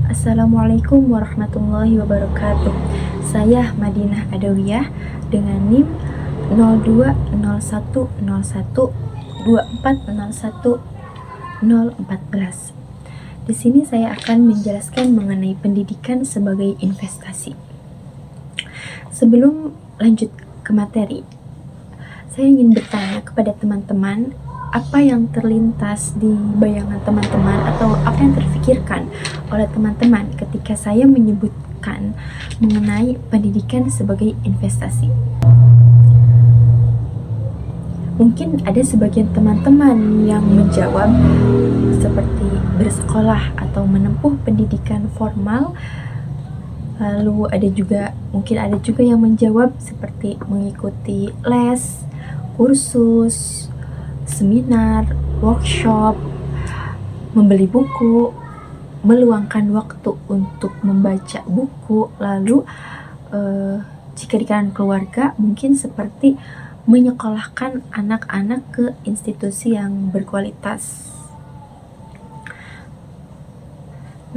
Assalamualaikum warahmatullahi wabarakatuh. Saya Madinah Adawiyah dengan NIM 020101240114. Di sini saya akan menjelaskan mengenai pendidikan sebagai investasi. Sebelum lanjut ke materi, saya ingin bertanya kepada teman-teman, apa yang terlintas di bayangan teman-teman atau apa yang terfikirkan oleh teman-teman ketika saya menyebutkan mengenai pendidikan sebagai investasi? Mungkin ada sebagian teman-teman yang menjawab seperti bersekolah atau menempuh pendidikan formal. Lalu mungkin ada juga yang menjawab seperti mengikuti les, kursus, seminar, workshop, membeli buku, meluangkan waktu untuk membaca buku. Lalu jika di kalangan keluarga mungkin seperti menyekolahkan anak-anak ke institusi yang berkualitas.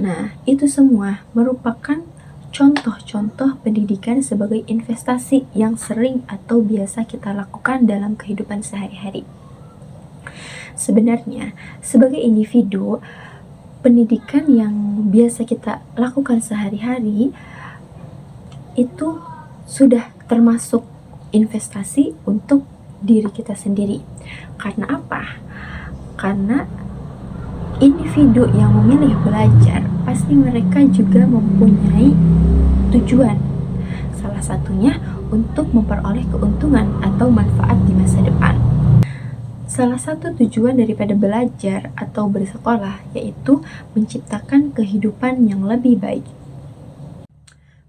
Nah, itu semua merupakan contoh-contoh pendidikan sebagai investasi yang sering atau biasa kita lakukan dalam kehidupan sehari-hari. Sebenarnya, sebagai individu, pendidikan yang biasa kita lakukan sehari-hari itu sudah termasuk investasi untuk diri kita sendiri. Karena apa? Karena individu yang memilih belajar pasti mereka juga mempunyai tujuan. Salah satunya untuk memperoleh keuntungan atau manfaat di masa depan. Salah satu tujuan daripada belajar atau bersekolah yaitu menciptakan kehidupan yang lebih baik.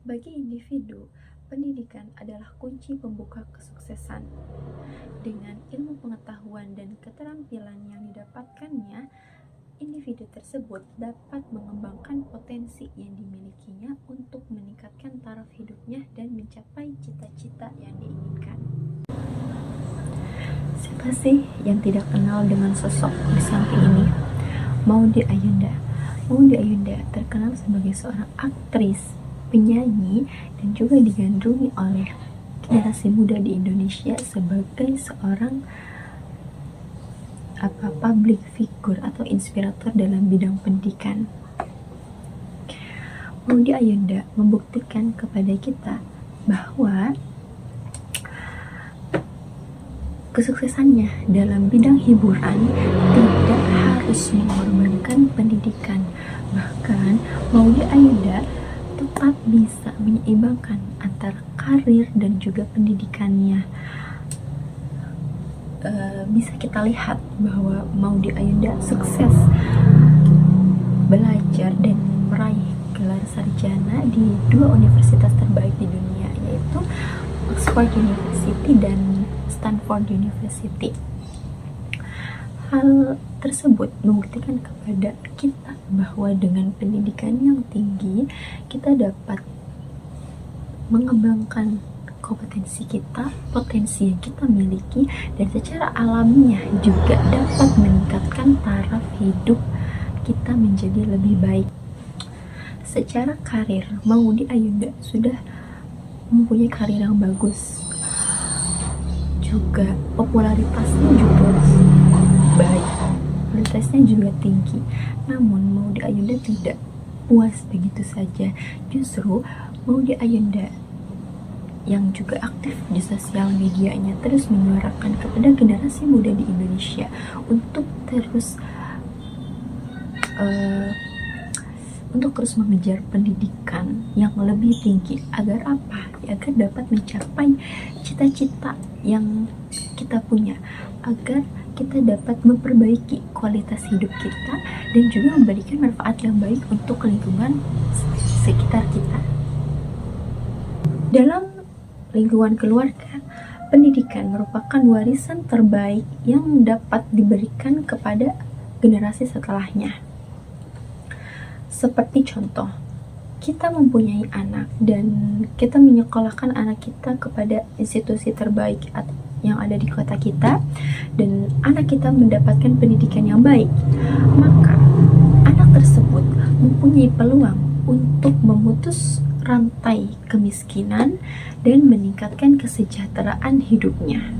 Bagi individu, pendidikan adalah kunci pembuka kesuksesan. Dengan ilmu pengetahuan dan keterampilan yang didapatkannya, individu tersebut dapat mengembangkan potensi yang dimilikinya untuk meningkatkan taraf hidupnya dan mencapai cita-cita yang diinginkan. Siapa sih yang tidak kenal dengan sosok di samping ini? Maudy Ayunda. Maudy Ayunda terkenal sebagai seorang aktris, penyanyi, dan juga digandrungi oleh generasi muda di Indonesia sebagai seorang public figure atau inspirator dalam bidang pendidikan. Maudy Ayunda membuktikan kepada kita bahwa kesuksesannya dalam bidang hiburan tidak harus mengorbankan pendidikan. Bahkan Maudy Ayunda tepat bisa menyeimbangkan antara karir dan juga pendidikannya. Bisa kita lihat bahwa Maudy Ayunda sukses belajar dan meraih gelar sarjana di dua universitas terbaik di dunia, yaitu Oxford University dan Stanford University. Hal tersebut membuktikan kepada kita bahwa dengan pendidikan yang tinggi kita dapat mengembangkan kompetensi kita, potensi yang kita miliki, dan secara alamiah juga dapat meningkatkan taraf hidup kita menjadi lebih baik. Secara karir, Maudy Ayunda sudah mempunyai karir yang bagus, juga popularitasnya juga baik, popularitasnya juga tinggi. Namun Maudy Ayunda tidak puas begitu saja. Justru Maudy Ayunda yang juga aktif di sosial medianya terus menyuarakan kepada generasi muda di Indonesia untuk terus mengejar pendidikan yang lebih tinggi. Agar apa? Agar dapat mencapai cita-cita yang kita punya, agar kita dapat memperbaiki kualitas hidup kita dan juga memberikan manfaat yang baik untuk lingkungan sekitar kita. Dalam lingkungan keluarga, pendidikan merupakan warisan terbaik yang dapat diberikan kepada generasi setelahnya. Seperti contoh, kita mempunyai anak dan kita menyekolahkan anak kita kepada institusi terbaik yang ada di kota kita, dan anak kita mendapatkan pendidikan yang baik, maka anak tersebut mempunyai peluang untuk memutus rantai kemiskinan dan meningkatkan kesejahteraan hidupnya.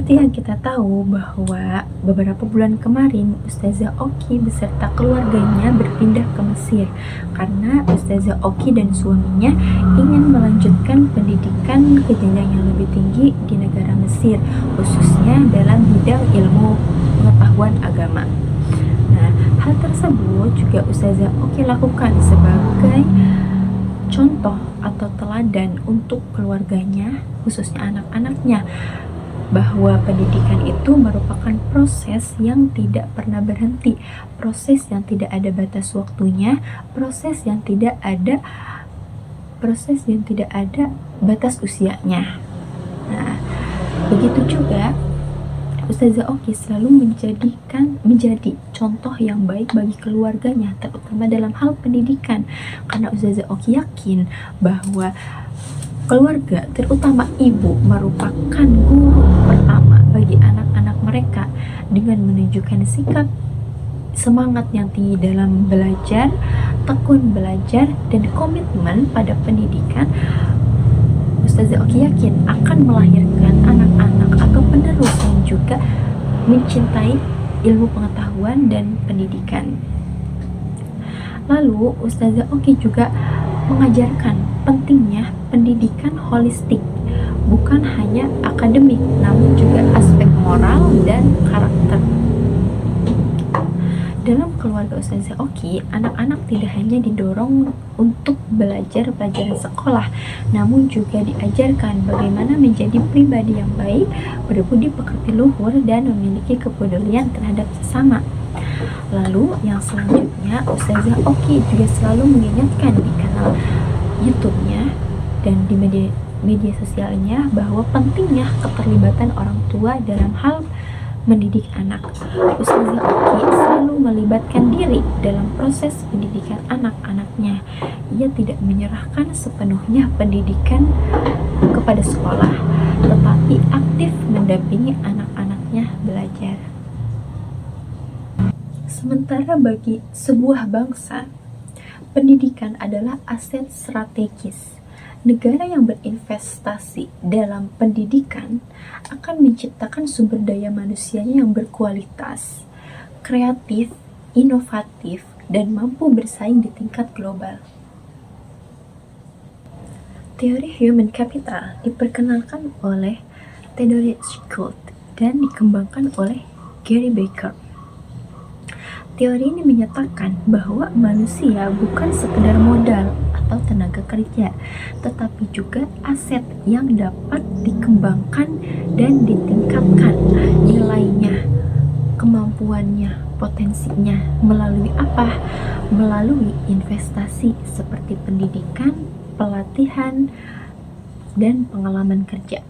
Seperti yang kita tahu bahwa beberapa bulan kemarin Ustazah Oki beserta keluarganya berpindah ke Mesir karena Ustazah Oki dan suaminya ingin melanjutkan pendidikan ke jenjang yang lebih tinggi di negara Mesir, khususnya dalam bidang ilmu pengetahuan agama. Nah, hal tersebut juga Ustazah Oki lakukan sebagai contoh atau teladan untuk keluarganya, khususnya anak-anaknya, bahwa pendidikan itu merupakan proses yang tidak pernah berhenti, proses yang tidak ada batas waktunya, proses yang tidak ada batas usianya. Nah, begitu juga Ustazah Oki selalu menjadi contoh yang baik bagi keluarganya, terutama dalam hal pendidikan, karena Ustazah Oki yakin bahwa keluarga, terutama ibu, merupakan guru pertama bagi anak-anak mereka dengan menunjukkan sikap semangat yang tinggi dalam belajar, tekun belajar, dan komitmen pada pendidikan. Ustazah Oki yakin akan melahirkan anak-anak atau penerus yang juga mencintai ilmu pengetahuan dan pendidikan. Lalu Ustazah Oki juga mengajarkan pentingnya pendidikan holistik, bukan hanya akademik, namun juga aspek moral dan karakter. Dalam keluarga Ustazah Oki, anak-anak tidak hanya didorong untuk belajar pelajaran sekolah, namun juga diajarkan bagaimana menjadi pribadi yang baik, berbudi pekerti luhur, dan memiliki kepedulian terhadap sesama. Lalu yang selanjutnya, Ustazah Oki juga selalu mengingatkan di kanal YouTube-nya dan di media sosialnya bahwa pentingnya keterlibatan orang tua dalam hal mendidik anak. Ustazah Oki selalu melibatkan diri dalam proses pendidikan anak-anaknya. Ia tidak menyerahkan sepenuhnya pendidikan kepada sekolah, tetapi aktif mendampingi anak-anaknya belajar. Sementara bagi sebuah bangsa, pendidikan adalah aset strategis. Negara yang berinvestasi dalam pendidikan akan menciptakan sumber daya manusianya yang berkualitas, kreatif, inovatif, dan mampu bersaing di tingkat global. Teori human capital diperkenalkan oleh Theodore Schultz dan dikembangkan oleh Gary Becker. Teori ini menyatakan bahwa manusia bukan sekedar modal atau tenaga kerja, tetapi juga aset yang dapat dikembangkan dan ditingkatkan nilainya, kemampuannya, potensinya melalui apa? Melalui investasi seperti pendidikan, pelatihan, dan pengalaman kerja.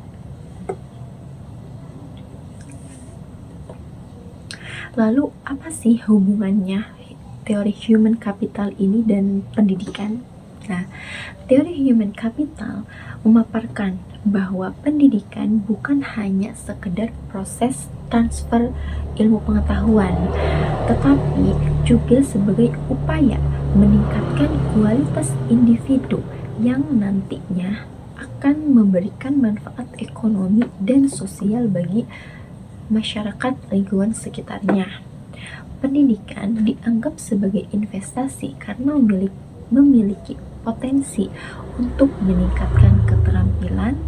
Lalu apa sih hubungannya teori human capital ini dan pendidikan? Nah, teori human capital memaparkan bahwa pendidikan bukan hanya sekedar proses transfer ilmu pengetahuan, tetapi juga sebagai upaya meningkatkan kualitas individu yang nantinya akan memberikan manfaat ekonomi dan sosial bagi masyarakat lingkungan sekitarnya. Pendidikan dianggap sebagai investasi karena memiliki potensi untuk meningkatkan keterampilan,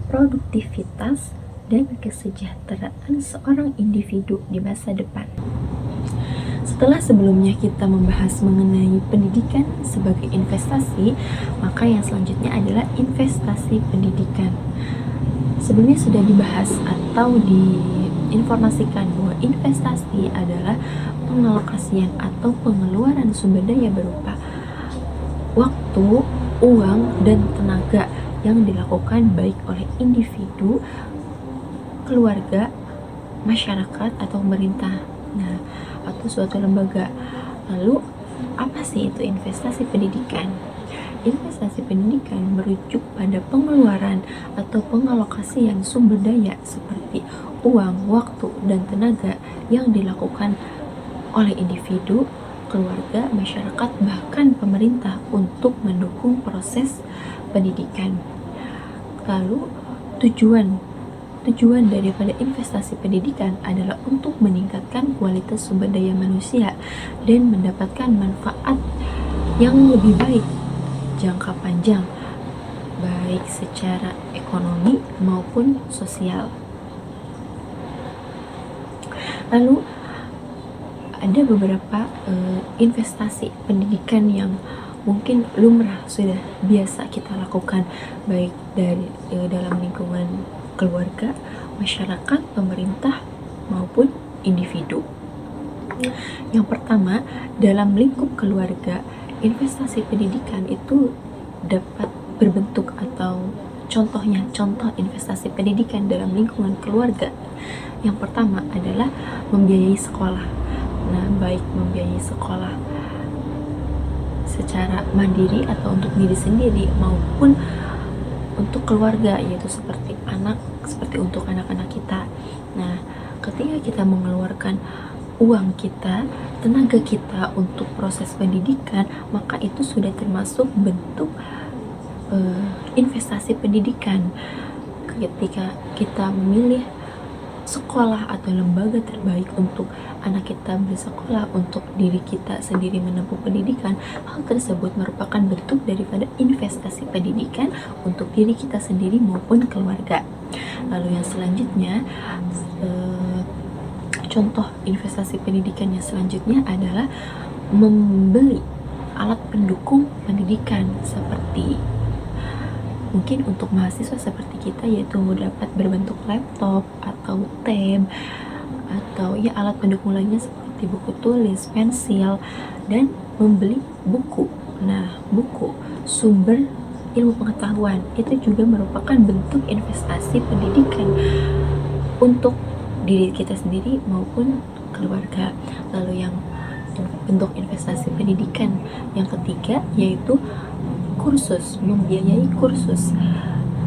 produktivitas, dan kesejahteraan seorang individu di masa depan. Setelah sebelumnya kita membahas mengenai pendidikan sebagai investasi, maka yang selanjutnya adalah investasi pendidikan. Sebelumnya sudah dibahas atau diinformasikan bahwa investasi adalah pengalokasian atau pengeluaran sumber daya berupa waktu, uang, dan tenaga yang dilakukan baik oleh individu, keluarga, masyarakat, atau pemerintah, atau suatu lembaga. Lalu, apa sih itu investasi pendidikan? Investasi pendidikan merujuk pada pengeluaran atau pengalokasian sumber daya seperti uang, waktu, dan tenaga yang dilakukan oleh individu, keluarga, masyarakat, bahkan pemerintah untuk mendukung proses pendidikan. Lalu tujuan daripada investasi pendidikan adalah untuk meningkatkan kualitas sumber daya manusia dan mendapatkan manfaat yang lebih baik jangka panjang, baik secara ekonomi maupun sosial. Lalu ada beberapa investasi pendidikan yang mungkin lumrah sudah biasa kita lakukan, baik dari dalam lingkungan keluarga, masyarakat, pemerintah maupun individu. Yang pertama, dalam lingkup keluarga, investasi pendidikan itu dapat berbentuk atau contoh investasi pendidikan dalam lingkungan keluarga. Yang pertama adalah membiayai sekolah. Nah, baik membiayai sekolah secara mandiri atau untuk diri sendiri maupun untuk keluarga, yaitu seperti untuk anak-anak kita. Nah, ketika kita mengeluarkan uang kita, tenaga kita untuk proses pendidikan, maka itu sudah termasuk bentuk investasi pendidikan. Ketika kita memilih sekolah atau lembaga terbaik untuk anak kita bersekolah, untuk diri kita sendiri menempuh pendidikan, hal tersebut merupakan bentuk daripada investasi pendidikan untuk diri kita sendiri maupun keluarga. Lalu yang selanjutnya, contoh investasi pendidikan yang selanjutnya adalah membeli alat pendukung pendidikan, seperti mungkin untuk mahasiswa seperti kita, yaitu dapat berbentuk laptop atau tab atau ya alat pendukung lainnya seperti buku tulis, pensil, dan membeli buku. Nah, buku sumber ilmu pengetahuan itu juga merupakan bentuk investasi pendidikan untuk diri kita sendiri maupun keluarga. Lalu yang bentuk investasi pendidikan yang ketiga yaitu kursus, membiayai kursus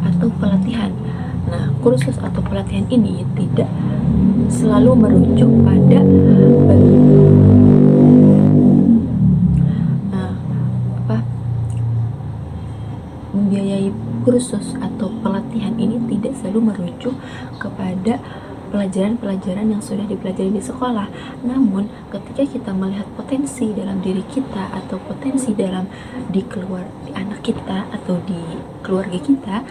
atau pelatihan. Nah, kursus atau pelatihan ini tidak selalu merujuk pada membiayai kursus atau pelatihan ini tidak selalu merujuk kepada pelajaran-pelajaran yang sudah dipelajari di sekolah. Namun, ketika kita melihat potensi dalam diri kita atau potensi dalam di anak kita atau di keluarga kita,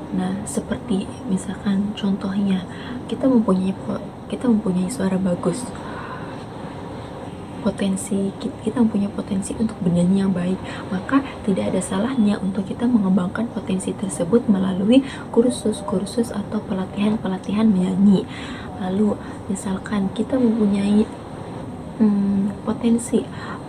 nah seperti misalkan contohnya kita mempunyai suara bagus, kita mempunyai potensi untuk bernyanyi yang baik, maka tidak ada salahnya untuk kita mengembangkan potensi tersebut melalui kursus atau pelatihan menyanyi. Lalu misalkan kita mempunyai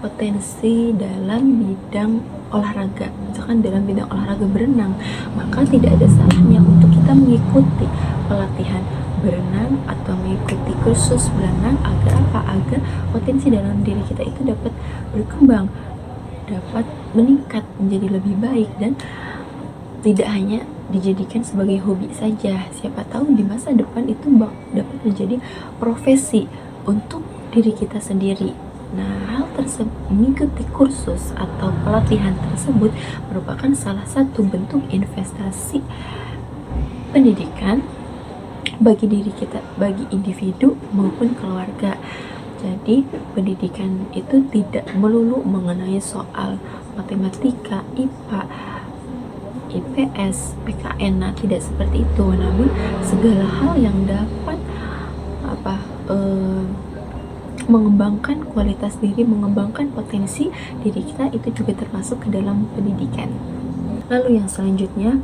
potensi dalam bidang olahraga, misalkan dalam bidang olahraga berenang, maka tidak ada salahnya untuk kita mengikuti pelatihan berenang atau mengikuti kursus berenang. Agar potensi dalam diri kita itu dapat berkembang, dapat meningkat menjadi lebih baik, dan tidak hanya dijadikan sebagai hobi saja. Siapa tahu di masa depan itu dapat menjadi profesi untuk diri kita sendiri. Nah, hal tersebut, mengikuti kursus atau pelatihan tersebut merupakan salah satu bentuk investasi pendidikan bagi diri kita, bagi individu maupun keluarga. Jadi, pendidikan itu tidak melulu mengenai soal matematika, IPA, IPS, PKN. Nah, tidak seperti itu. Namun, segala hal yang dapat mengembangkan kualitas diri, mengembangkan potensi diri kita, itu juga termasuk ke dalam pendidikan. Lalu yang selanjutnya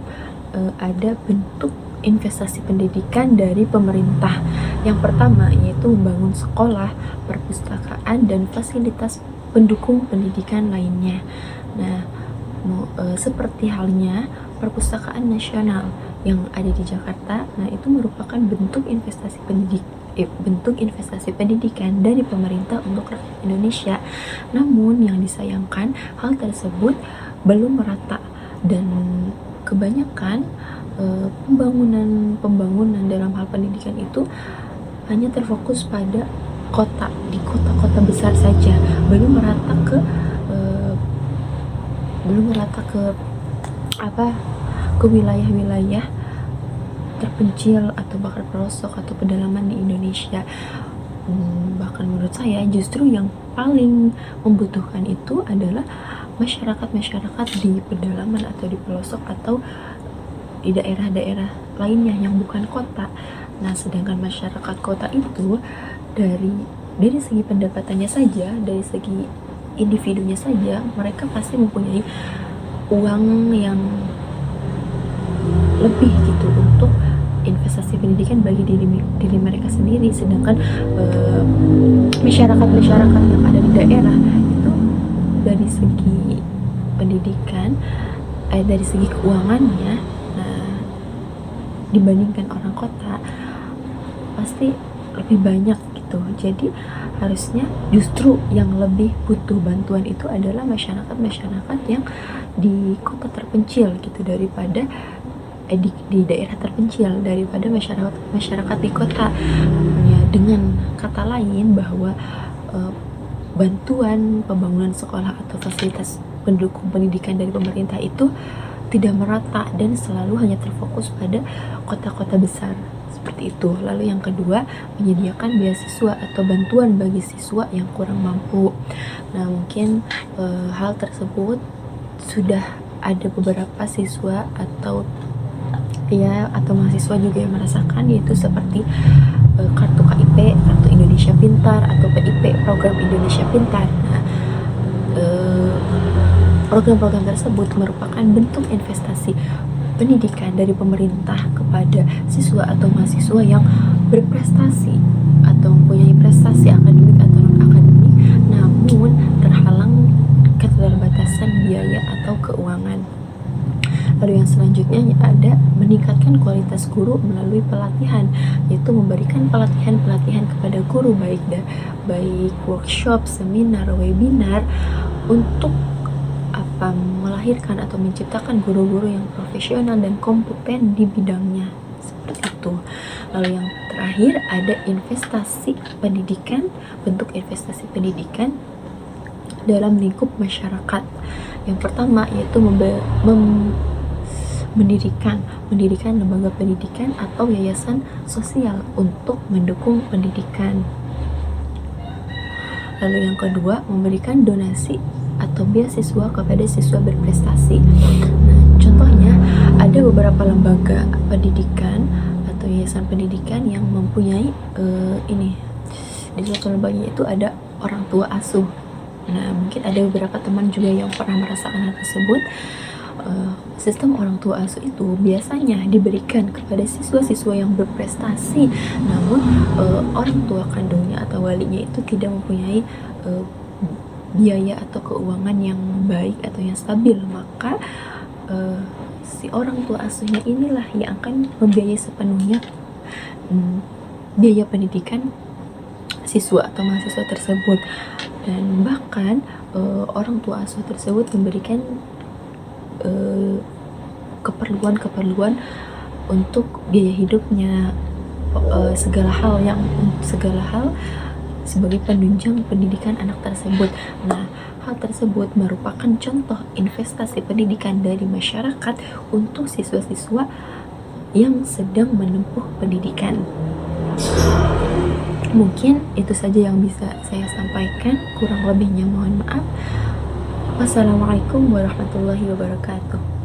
ada bentuk investasi pendidikan dari pemerintah. Yang pertama yaitu membangun sekolah, perpustakaan, dan fasilitas pendukung pendidikan lainnya. Nah, seperti halnya perpustakaan nasional yang ada di Jakarta, nah itu merupakan bentuk investasi pendidikan dari pemerintah untuk rakyat Indonesia. Namun yang disayangkan, hal tersebut belum merata, dan kebanyakan pembangunan dalam hal pendidikan itu hanya terfokus pada kota, di kota-kota besar saja, belum merata ke wilayah-wilayah terpencil atau bahkan pelosok atau pedalaman di Indonesia. Bahkan menurut saya justru yang paling membutuhkan itu adalah masyarakat di pedalaman atau di pelosok atau di daerah-daerah lainnya yang bukan kota. Nah, sedangkan masyarakat kota itu dari segi pendapatannya saja, dari segi individunya saja, mereka pasti mempunyai uang yang lebih gitu untuk investasi pendidikan bagi diri mereka sendiri. Sedangkan masyarakat yang ada di daerah itu dari segi pendidikan, dari segi keuangannya, dibandingkan orang kota pasti lebih banyak gitu. Jadi harusnya justru yang lebih butuh bantuan itu adalah masyarakat yang di kota terpencil gitu, daripada di daerah terpencil, daripada masyarakat di kota. Ya, dengan kata lain bahwa bantuan pembangunan sekolah atau fasilitas pendukung pendidikan dari pemerintah itu tidak merata dan selalu hanya terfokus pada kota-kota besar seperti itu. Lalu yang kedua, menyediakan beasiswa atau bantuan bagi siswa yang kurang mampu. Nah, mungkin hal tersebut sudah ada beberapa siswa atau mahasiswa juga yang merasakan, yaitu seperti kartu KIP, kartu Indonesia Pintar, atau PIP, program Indonesia Pintar. Nah, program-program tersebut merupakan bentuk investasi pendidikan dari pemerintah kepada siswa atau mahasiswa yang berprestasi atau mempunyai prestasi akademik atau non-akademik, namun terhalang keterbatasan biaya atau keuangan. Lalu yang selanjutnya ada meningkatkan kualitas guru melalui pelatihan, yaitu memberikan pelatihan kepada guru, baik workshop, seminar, webinar, untuk melahirkan atau menciptakan guru-guru yang profesional dan kompeten di bidangnya, seperti itu. Lalu yang terakhir ada investasi pendidikan, bentuk investasi pendidikan dalam lingkup masyarakat. Yang pertama yaitu mendirikan lembaga pendidikan atau yayasan sosial untuk mendukung pendidikan. Lalu yang kedua, memberikan donasi atau beasiswa kepada siswa berprestasi. Nah, contohnya ada beberapa lembaga pendidikan atau yayasan pendidikan yang mempunyai di suatu lembaganya itu ada orang tua asuh. Nah, mungkin ada beberapa teman juga yang pernah merasakan hal tersebut. Sistem orang tua asuh itu biasanya diberikan kepada siswa-siswa yang berprestasi, namun orang tua kandungnya atau walinya itu tidak mempunyai biaya atau keuangan yang baik atau yang stabil. Maka si orang tua asuhnya inilah yang akan membiayai sepenuhnya biaya pendidikan siswa atau mahasiswa tersebut. Dan bahkan orang tua asuh tersebut memberikan keperluan untuk biaya hidupnya, segala hal sebagai penunjang pendidikan anak tersebut. Nah, hal tersebut merupakan contoh investasi pendidikan dari masyarakat untuk siswa-siswa yang sedang menempuh pendidikan. Mungkin itu saja yang bisa saya sampaikan, kurang lebihnya mohon maaf. Wassalamualaikum warahmatullahi wabarakatuh.